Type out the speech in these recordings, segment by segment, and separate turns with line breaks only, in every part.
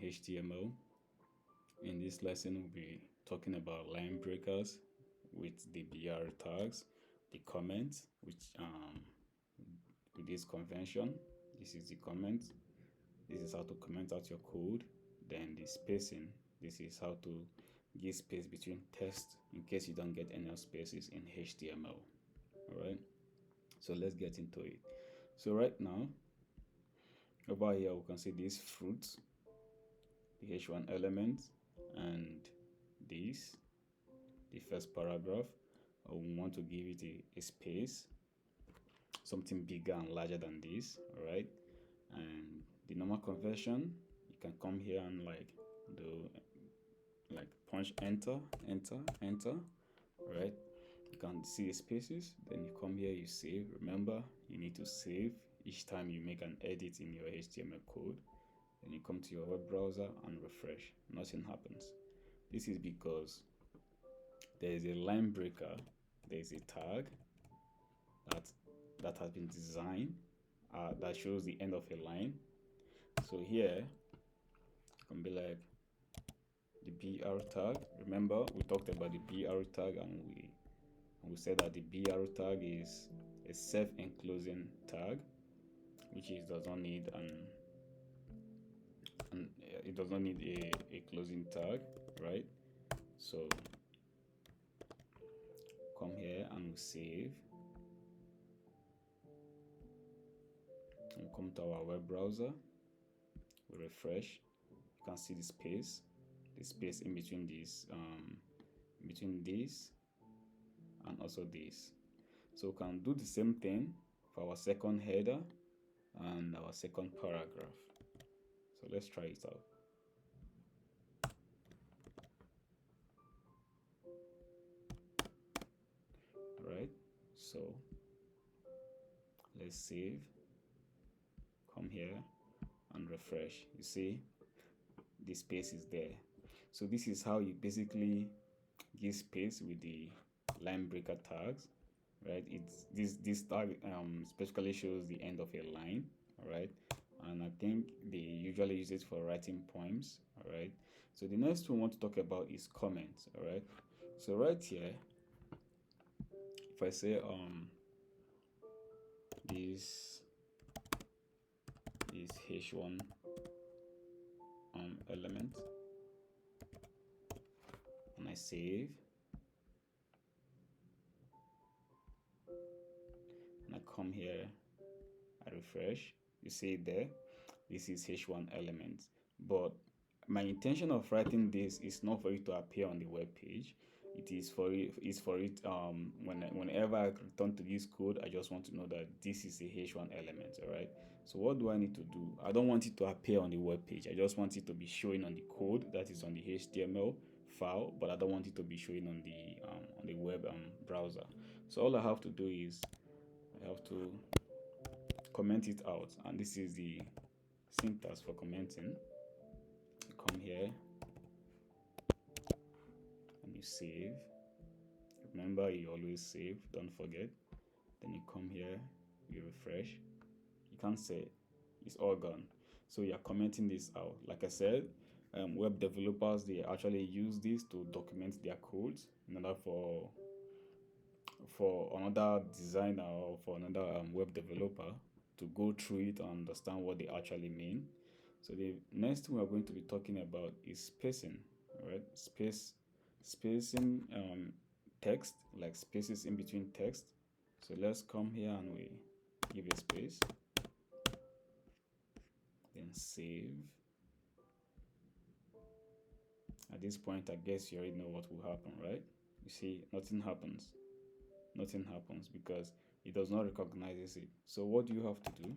HTML. In this lesson, we'll be talking about line breakers with the BR tags, the comments, which with this convention. This is the comment. This is how to comment out your code. Then the spacing. This is how to give space between text in case you don't get enough spaces in HTML. All right. So let's get into it. So right now, over here we can see this fruit, the H1 element, and this, the first paragraph. We want to give it a space, something bigger and larger than this. All right. And the normal conversion, you can come here and do punch enter. Right, you can see the spaces, then you come here, you save. Remember, you need to save each time you make an edit in your HTML code. Then you come to your web browser and refresh. Nothing happens. This is because there is a line breaker, there is a tag that has been designed that shows the end of a line. So here it can be like the BR tag. Remember, we talked about the BR tag, and we said that the BR tag is a self-enclosing tag, which does not need it does not need a closing tag, right? So come here and we save. We'll come to our web browser, we refresh. You can see the space in between this and also this. So we can do the same thing for our second header and our second paragraph. So let's try it out. All right, so let's save, come here and refresh. You see the space is there. So this is how you basically give space with the line breaker tags, right? It's this tag specifically shows the end of a line, all right? And I think they usually use it for writing poems, all right? So the next one we want to talk about is comments, all right? So right here, if I say this is H1 element, and I save, and I come here, I refresh, you see it there, this is H1 element. But my intention of writing this is not for it to appear on the web page. It is for it whenever I return to this code, I just want to know that this is a H1 element. All right, so what do I need to do? I don't want it to appear on the web page. I just want it to be showing on the code that is on the HTML file, but I don't want it to be showing on the web browser. So all I have to do is I have to comment it out, and this is the syntax for commenting. You come here and you save. Remember, you always save, don't forget. Then you come here, you refresh. You can't say it's all gone. So you're commenting this out. Like I said, web developers, they actually use this to document their codes in order for another designer or for another web developer to go through it and understand what they actually mean. So the next thing we're going to be talking about is spacing. All right, spacing text, like spaces in between text. So let's come here and we give a space, then save. At this point, I guess you already know what will happen, right? You see, nothing happens because it does not recognize it. So what do you have to do?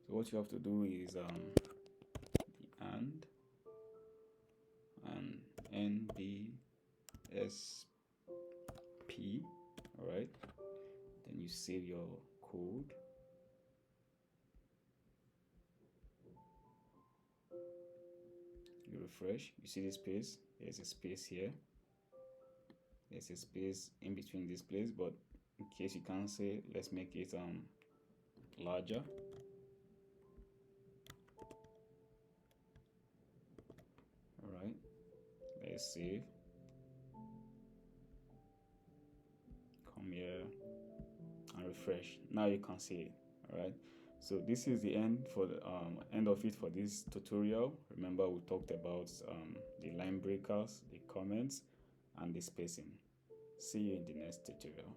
So what you have to do is the and NBSP, all right? Then you save your code. You refresh, you see this space, there's a space here, there's a space in between this place, but in case you can't say, let's make it larger. Let's save. Come here and refresh. Now you can see it. All right. So this is the end for the end of it for this tutorial. Remember, we talked about the line breakers, the comments, and the spacing. See you in the next tutorial.